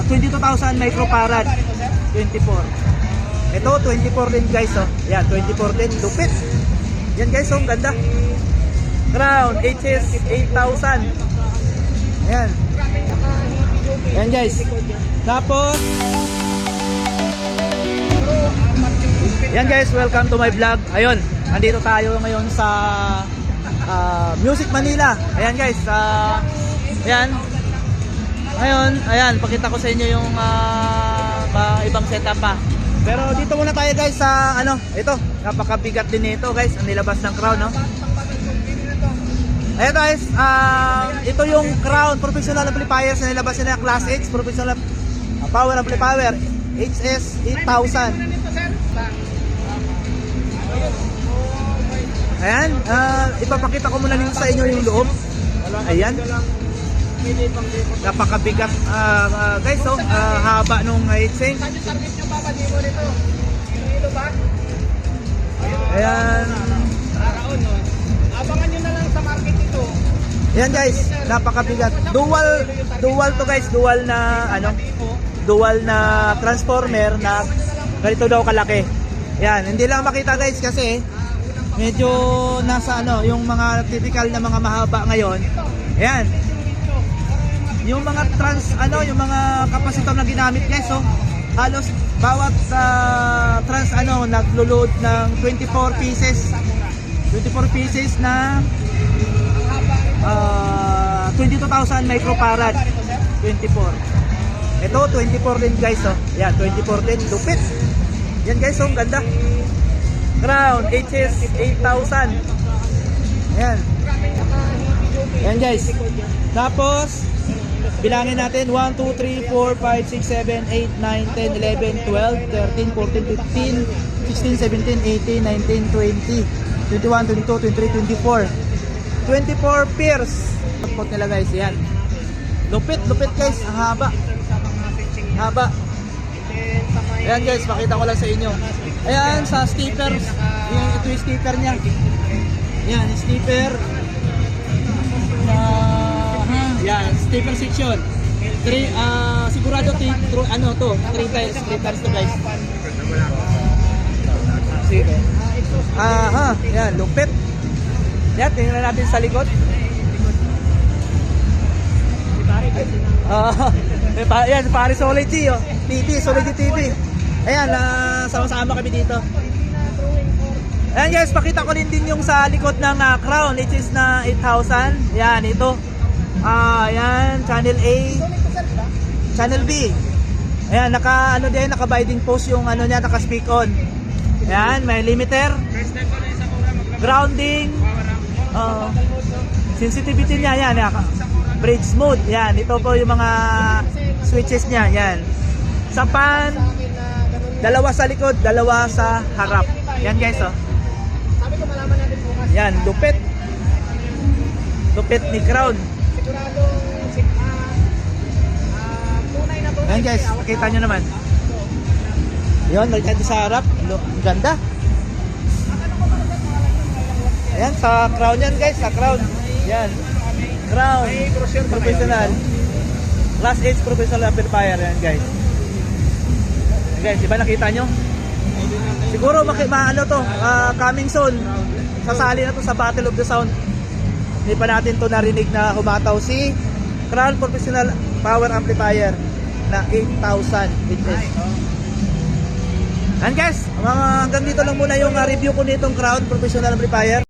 22,000 microfarad 24. Ito 24 din guys, oh. Yan, 24 din, lupit. Yan guys, oh, ganda. Crown HS 8,000. Ayan. Ayan guys. Tapos yan guys, welcome to my vlog. Ayun, andito tayo ngayon sa Music Manila. Ayan guys, ayan. Ngayon, ayan, pakita ko sa inyo yung ibang setup pa. Pero dito muna tayo guys sa ito, napakabigat din nito guys, ang nilabas ng Crown, no? Ayan guys, ito yung Crown Professional Amplifiers na nilabas nila, Class H Professional Power Amplifier HS 8,000. Ayan, ipapakita ko muna sa inyo yung loob. Ayan, napakabigat guys, oh, haba nung heatsink. Ayan, abangan nyo na lang sa market ito. ayan guys, napakabigat. Dual to guys, dual na transformer na ganito daw kalaki. Ayan, hindi lang makita guys kasi medyo nasa yung mga typical na mga mahaba ngayon. Ayan, yung mga yung mga kapasitor na ginamit guys, oh, halos bawat trans naglo-load ng 24 pieces na 22,000 microfarad 24. Ito 24 din guys, oh. Yan, 24 din, lupit. Yan guys, oh, ganda. Crown HS 8,000. Ayan. Ayan guys. Tapos bilangin natin 1, 2, 3, 4, 5, 6, 7, 8, 9, 10, 11, 12, 13, 14, 15, 16, 17, 18, 19, 20, 21, 22, 23, 24. 24 pairs. Support nila guys, yan. Lupit guys, ang haba. Haba. Ayan guys, makita ko lang sa inyo. Ayan, sa stickers, ito yung sticker niya. Yan, sticker. Yan, sticker section. Sigurado to 3 times to guys. Yan, lupit. Yan, tingnan natin sa likod. Yan, pare Solid G, oh. Solid G TV. Ayan, sama-sama kami dito. Ayan guys, pakita ko din yung sa likod ng Crown, which is na 8,000. Yan, ito. Ayan, channel A, channel B. Ayan, naka-binding post yung niya, naka-speak on. Ayan, may limiter, grounding, sensitivity niya, yan, bridge mode. Yan, ito po yung mga switches niya. Yan, sa pan, dalawa sa likod, dalawa sa harap. Yan guys, oh. Yan, lupit ni Crown. Yan guys, makita nyo naman. Yun, nagkanda sa harap. Ang ganda. Ayan, sa Crown yan guys, sa Crown. Yan, Crown Professional Class H Professional Amplifier. Yan guys. Yan guys, diba nakita nyo? Siguro coming soon. Sasali na to sa Battle of the Sound. Hindi pa natin to narinig na humataw si Crown Professional Power Amplifier na 8,000 HS. And guys, hanggang dito lang muna yung review ko nitong Crown Professional Amplifier.